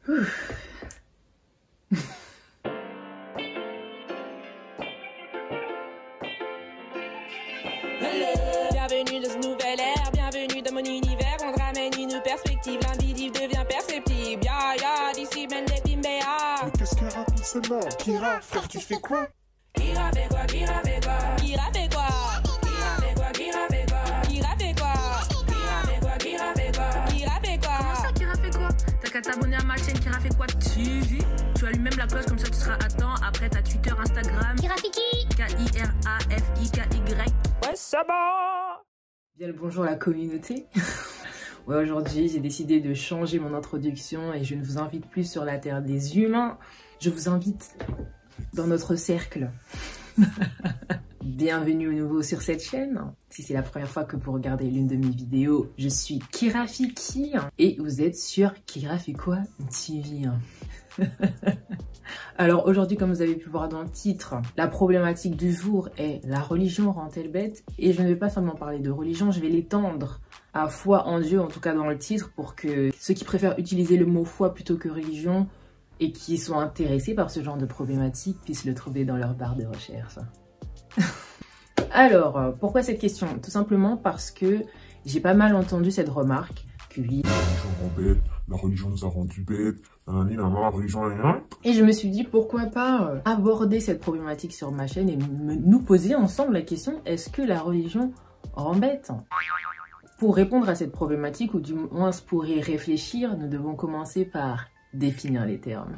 Bienvenue dans ce nouvel ère, bienvenue dans mon univers. On te ramène une perspective, l'invisible devient perceptible. Ya ya, d'ici mène les bimbéas. Mais qu'est-ce qu'elle raconte celle-là? Kira, frère, tu fais quoi? Kira fait quoi? Kira fait quoi? Kira fait quoi? Kira fait quoi? Kira fait quoi? Kira fait quoi? Kira fait quoi? Kira fait quoi? Kira fait quoi? Comment ça, Kira fait quoi? T'as qu'à t'abonner à ma chaîne Kira fait quoi TV. Tu allumes même la cloche, comme ça tu seras à temps. Après t'as Twitter, Instagram. Kirafiki. K-I-R-A-F-I-K-Y. Ouais, ça va. Bien le bonjour la communauté. Ouais, aujourd'hui j'ai décidé de changer mon introduction et je ne vous invite plus sur la terre des humains. Je vous invite dans notre cercle. Bienvenue au nouveau sur cette chaîne. Si c'est la première fois que vous regardez l'une de mes vidéos, je suis Kirafiki et vous êtes sur Kira fait quoi TV. Alors aujourd'hui, comme vous avez pu voir dans le titre, la problématique du jour est la religion rend-elle bête? Et je ne vais pas seulement parler de religion, je vais l'étendre à foi en Dieu, en tout cas dans le titre, pour que ceux qui préfèrent utiliser le mot foi plutôt que religion et qui sont intéressés par ce genre de problématique puissent le trouver dans leur barre de recherche. Alors, pourquoi cette question? Tout simplement parce que j'ai pas mal entendu cette remarque que oui, La religion rend bête, la religion nous a rendu bêtes, la religion est rien. et je me suis dit pourquoi pas aborder cette problématique sur ma chaîne et nous poser ensemble la question, est-ce que la religion rend bête? Pour répondre à cette problématique, ou du moins pour y réfléchir, nous devons commencer par définir les termes.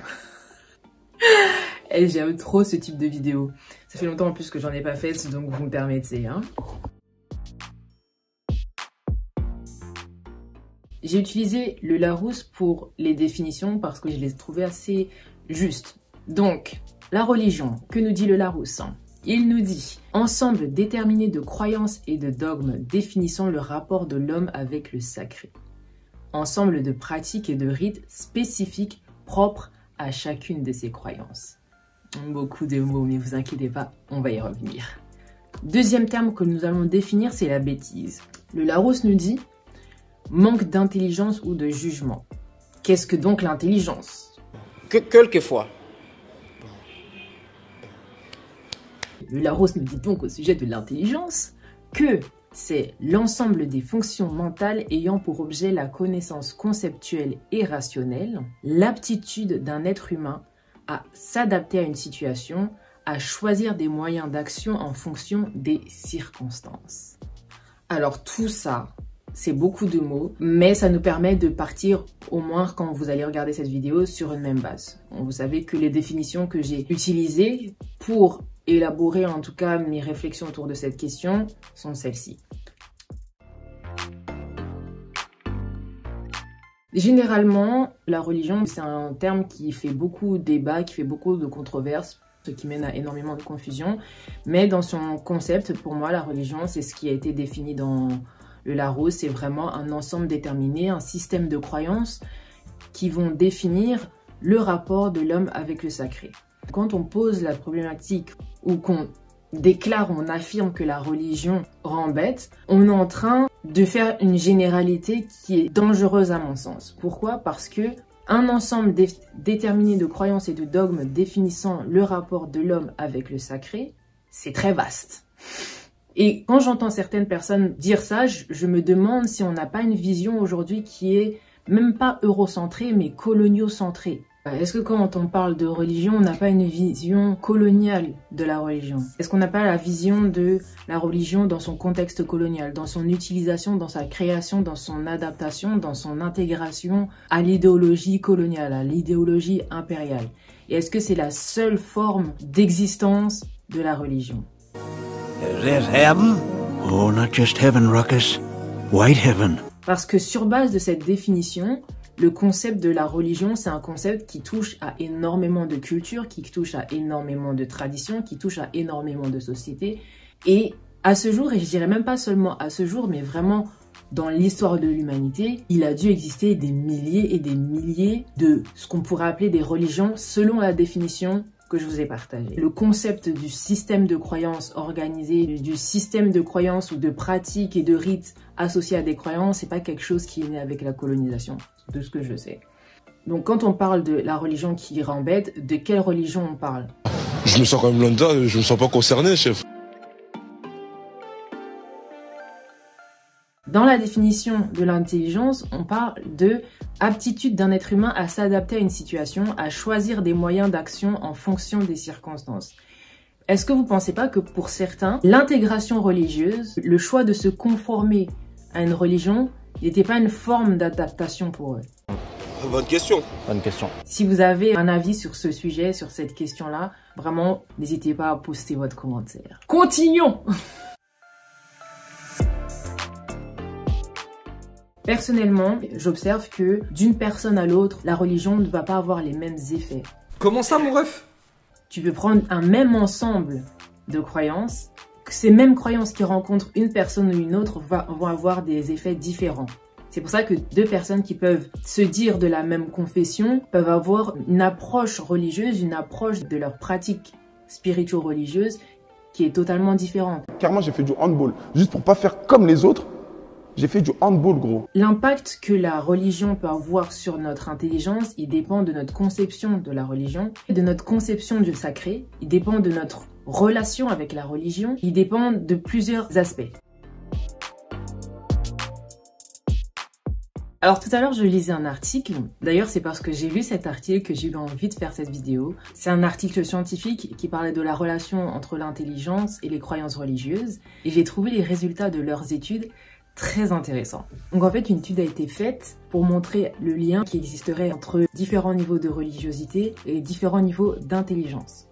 Et j'aime trop ce type de vidéo. Ça fait longtemps en plus que j'en ai pas fait, donc vous me permettez. J'ai utilisé le Larousse pour les définitions parce que je les trouvais assez justes. Donc, la religion, que nous dit le Larousse? Il nous dit « Ensemble déterminé de croyances et de dogmes définissant le rapport de l'homme avec le sacré. Ensemble de pratiques et de rites spécifiques propres à chacune de ces croyances. » Beaucoup de mots, mais vous inquiétez pas, on va y revenir. Deuxième terme que nous allons définir, c'est la bêtise. Le Larousse nous dit « Manque d'intelligence ou de jugement. » Qu'est-ce que donc l'intelligence? Quelquefois. Le Larousse nous dit donc au sujet de l'intelligence que c'est l'ensemble des fonctions mentales ayant pour objet la connaissance conceptuelle et rationnelle, l'aptitude d'un être humain à s'adapter à une situation, à choisir des moyens d'action en fonction des circonstances. Alors tout ça, c'est beaucoup de mots, mais ça nous permet de partir, au moins quand vous allez regarder cette vidéo, sur une même base. Vous savez que les définitions que j'ai utilisées pour élaborer en tout cas mes réflexions autour de cette question sont celles-ci. Généralement, la religion, c'est un terme qui fait beaucoup de débats, qui fait beaucoup de controverses, ce qui mène à énormément de confusion. Mais dans son concept, pour moi, la religion, c'est ce qui a été défini dans le Larousse. C'est vraiment un ensemble déterminé, un système de croyances qui vont définir le rapport de l'homme avec le sacré. Quand on pose la problématique ou qu'on déclare, on affirme que la religion rend bête, on est en train de faire une généralité qui est dangereuse à mon sens. Pourquoi? Parce que un ensemble déterminé de croyances et de dogmes définissant le rapport de l'homme avec le sacré, c'est très vaste. Et quand j'entends certaines personnes dire ça, je me demande si on n'a pas une vision aujourd'hui qui est même pas eurocentrée, mais coloniocentrée. Est-ce que quand on parle de religion, on n'a pas une vision coloniale de la religion? Est-ce qu'on n'a pas la vision de la religion dans son contexte colonial, dans son utilisation, dans sa création, dans son adaptation, dans son intégration à l'idéologie coloniale, à l'idéologie impériale? Et est-ce que c'est la seule forme d'existence de la religion? Is this heaven? Oh, not just heaven, Ruckus. White heaven. Parce que sur base de cette définition, le concept de la religion, c'est un concept qui touche à énormément de cultures, qui touche à énormément de traditions, qui touche à énormément de sociétés. Et à ce jour, et je dirais même pas seulement à ce jour, mais vraiment dans l'histoire de l'humanité, il a dû exister des milliers et des milliers de ce qu'on pourrait appeler des religions selon la définition que je vous ai partagée. Le concept du système de croyances organisé, du système de croyances ou de pratiques et de rites associés à des croyances, c'est pas quelque chose qui est né avec la colonisation, de ce que je sais. Donc quand on parle de la religion qui rend bête, de quelle religion on parle? Je me sens quand même lambda, je me sens pas concerné, chef. Dans la définition de l'intelligence, on parle de aptitude d'un être humain à s'adapter à une situation, à choisir des moyens d'action en fonction des circonstances. Est-ce que vous ne pensez pas que pour certains, l'intégration religieuse, le choix de se conformer à une religion, n'était pas une forme d'adaptation pour eux? Bonne question. Bonne question. Si vous avez un avis sur ce sujet, sur cette question-là, vraiment, n'hésitez pas à poster votre commentaire. Continuons! Personnellement, j'observe que d'une personne à l'autre, la religion ne va pas avoir les mêmes effets. Comment ça, mon ref? Tu peux prendre un même ensemble de croyances, que ces mêmes croyances qui rencontrent une personne ou une autre vont avoir des effets différents. C'est pour ça que deux personnes qui peuvent se dire de la même confession peuvent avoir une approche religieuse, une approche de leur pratique spirituelle-religieuse qui est totalement différente. Car moi, j'ai fait du handball. Juste pour pas faire comme les autres, j'ai fait du handball, gros. L'impact que la religion peut avoir sur notre intelligence, il dépend de notre conception de la religion, de notre conception du sacré, il dépend de notre relation avec la religion, il dépend de plusieurs aspects. Alors tout à l'heure, je lisais un article. D'ailleurs, c'est parce que j'ai lu cet article que j'ai eu envie de faire cette vidéo. C'est un article scientifique qui parlait de la relation entre l'intelligence et les croyances religieuses. Et j'ai trouvé les résultats de leurs études très intéressants. Donc en fait, une étude a été faite pour montrer le lien qui existerait entre différents niveaux de religiosité et différents niveaux d'intelligence.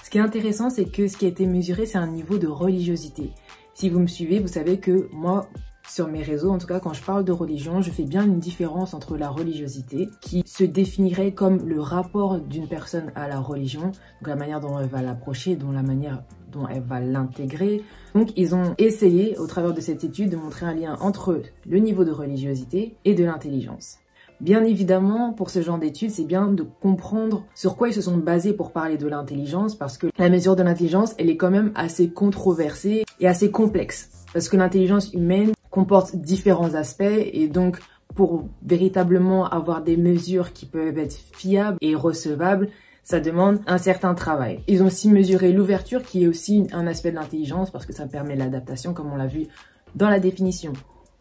Ce qui est intéressant, c'est que ce qui a été mesuré, c'est un niveau de religiosité. Si vous me suivez, vous savez que moi, sur mes réseaux, en tout cas, quand je parle de religion, je fais bien une différence entre la religiosité, qui se définirait comme le rapport d'une personne à la religion, donc la manière dont elle va l'approcher, la manière dont elle va l'intégrer. Donc, ils ont essayé, au travers de cette étude, de montrer un lien entre le niveau de religiosité et de l'intelligence. Bien évidemment, pour ce genre d'études, c'est bien de comprendre sur quoi ils se sont basés pour parler de l'intelligence, parce que la mesure de l'intelligence, elle est quand même assez controversée et assez complexe. Parce que l'intelligence humaine comporte différents aspects et donc pour véritablement avoir des mesures qui peuvent être fiables et recevables, ça demande un certain travail. Ils ont aussi mesuré l'ouverture qui est aussi un aspect de l'intelligence parce que ça permet l'adaptation comme on l'a vu dans la définition.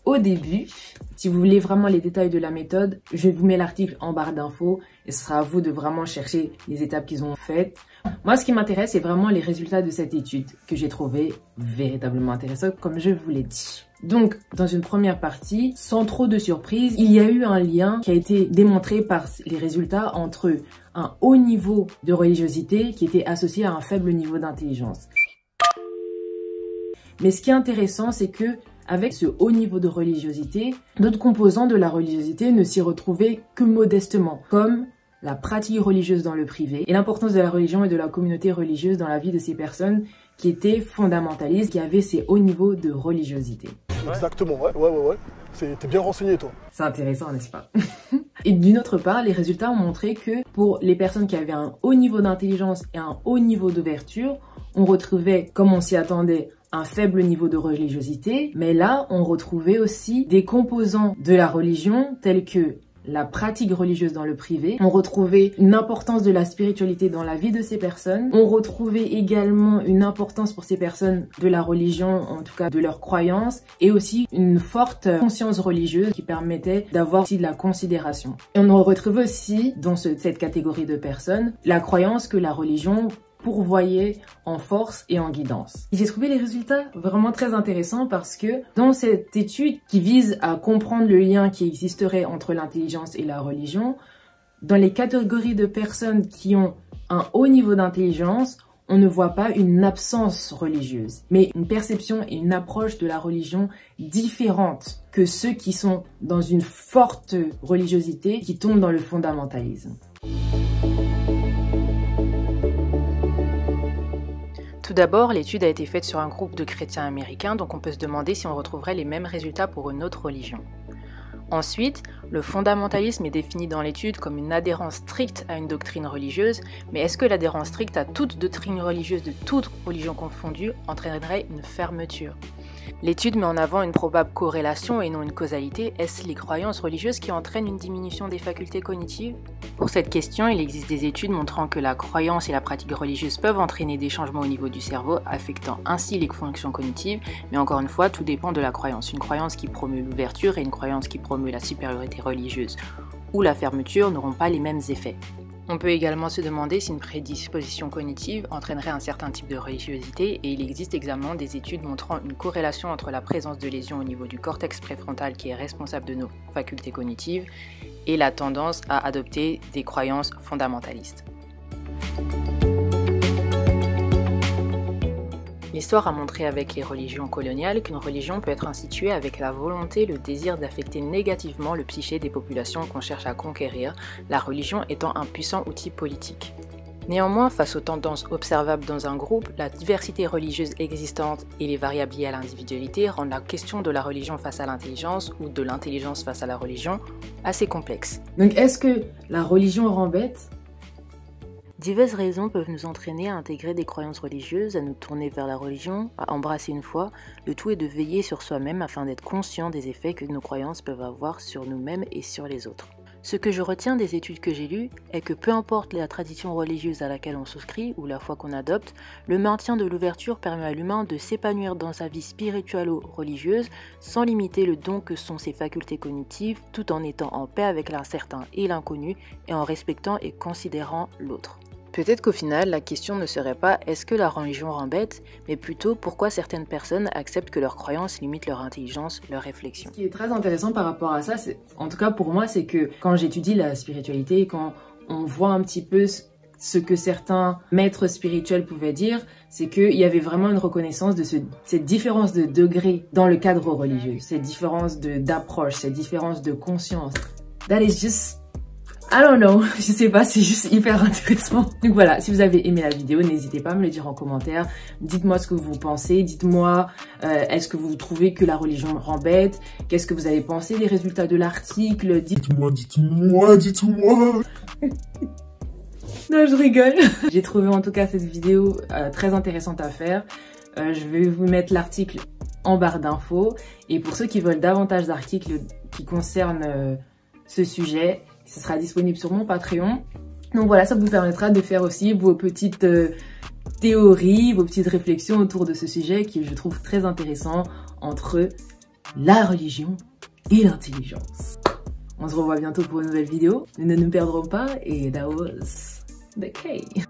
Au début, si vous voulez vraiment les détails de la méthode, je vous mets l'article en barre d'infos et ce sera à vous de vraiment chercher les étapes qu'ils ont faites. Moi, ce qui m'intéresse, c'est vraiment les résultats de cette étude que j'ai trouvé véritablement intéressant, comme je vous l'ai dit. Donc, dans une première partie, sans trop de surprise, il y a eu un lien qui a été démontré par les résultats entre un haut niveau de religiosité qui était associé à un faible niveau d'intelligence. Mais ce qui est intéressant, c'est que avec ce haut niveau de religiosité, d'autres composants de la religiosité ne s'y retrouvaient que modestement, comme la pratique religieuse dans le privé et l'importance de la religion et de la communauté religieuse dans la vie de ces personnes qui étaient fondamentalistes, qui avaient ces hauts niveaux de religiosité. Exactement, ouais. T'es bien renseigné, toi. C'est intéressant, n'est-ce pas? Et d'une autre part, les résultats ont montré que pour les personnes qui avaient un haut niveau d'intelligence et un haut niveau d'ouverture, on retrouvait, comme on s'y attendait, un faible niveau de religiosité, mais là, on retrouvait aussi des composants de la religion tels que la pratique religieuse dans le privé. On retrouvait une importance de la spiritualité dans la vie de ces personnes. On retrouvait également une importance pour ces personnes de la religion, en tout cas de leurs croyances, et aussi une forte conscience religieuse qui permettait d'avoir aussi de la considération. Et on retrouvait aussi dans cette catégorie de personnes la croyance que la religion pourvoyait en force et en guidance. J'ai trouvé les résultats vraiment très intéressants parce que dans cette étude qui vise à comprendre le lien qui existerait entre l'intelligence et la religion, dans les catégories de personnes qui ont un haut niveau d'intelligence, on ne voit pas une absence religieuse, mais une perception et une approche de la religion différente que ceux qui sont dans une forte religiosité qui tombent dans le fondamentalisme. Tout d'abord, l'étude a été faite sur un groupe de chrétiens américains, donc on peut se demander si on retrouverait les mêmes résultats pour une autre religion. Ensuite, le fondamentalisme est défini dans l'étude comme une adhérence stricte à une doctrine religieuse, mais est-ce que l'adhérence stricte à toute doctrine religieuse de toute religion confondue entraînerait une fermeture ? L'étude met en avant une probable corrélation et non une causalité. Est-ce les croyances religieuses qui entraînent une diminution des facultés cognitives? Pour cette question, il existe des études montrant que la croyance et la pratique religieuse peuvent entraîner des changements au niveau du cerveau, affectant ainsi les fonctions cognitives, mais encore une fois, tout dépend de la croyance. Une croyance qui promeut l'ouverture et une croyance qui promeut la supériorité religieuse ou la fermeture n'auront pas les mêmes effets. On peut également se demander si une prédisposition cognitive entraînerait un certain type de religiosité, et il existe également des études montrant une corrélation entre la présence de lésions au niveau du cortex préfrontal qui est responsable de nos facultés cognitives et la tendance à adopter des croyances fondamentalistes. L'histoire a montré avec les religions coloniales qu'une religion peut être instituée avec la volonté, le désir d'affecter négativement le psyché des populations qu'on cherche à conquérir, la religion étant un puissant outil politique. Néanmoins, face aux tendances observables dans un groupe, la diversité religieuse existante et les variables liées à l'individualité rendent la question de la religion face à l'intelligence ou de l'intelligence face à la religion assez complexe. Donc est-ce que la religion rend bête ? Diverses raisons peuvent nous entraîner à intégrer des croyances religieuses, à nous tourner vers la religion, à embrasser une foi. Le tout est de veiller sur soi-même afin d'être conscient des effets que nos croyances peuvent avoir sur nous-mêmes et sur les autres. Ce que je retiens des études que j'ai lues est que peu importe la tradition religieuse à laquelle on souscrit ou la foi qu'on adopte, le maintien de l'ouverture permet à l'humain de s'épanouir dans sa vie spiritualo-religieuse sans limiter le don que sont ses facultés cognitives, tout en étant en paix avec l'incertain et l'inconnu et en respectant et considérant l'autre. Peut-être qu'au final, la question ne serait pas « est-ce que la religion rend bête ?», mais plutôt « pourquoi certaines personnes acceptent que leurs croyances limitent leur intelligence, leur réflexion ?» Ce qui est très intéressant par rapport à ça, en tout cas pour moi, c'est que quand j'étudie la spiritualité, quand on voit un petit peu ce que certains maîtres spirituels pouvaient dire, c'est qu'il y avait vraiment une reconnaissance de cette différence de degré dans le cadre religieux, cette différence d'approche, cette différence de conscience. That is just... I don't know, je sais pas, c'est juste hyper intéressant. Donc voilà, si vous avez aimé la vidéo, n'hésitez pas à me le dire en commentaire. Dites-moi ce que vous pensez, dites-moi est-ce que vous trouvez que la religion rend bête? Qu'est-ce que vous avez pensé des résultats de l'article? Dites-moi. Non, je rigole. J'ai trouvé en tout cas cette vidéo très intéressante à faire. Je vais vous mettre l'article en barre d'infos. Et pour ceux qui veulent davantage d'articles qui concernent ce sujet, ce sera disponible sur mon Patreon. Donc voilà, ça vous permettra de faire aussi vos petites théories, vos petites réflexions autour de ce sujet qui je trouve très intéressant entre la religion et l'intelligence. On se revoit bientôt pour une nouvelle vidéo. Nous ne nous perdrons pas et that was the case.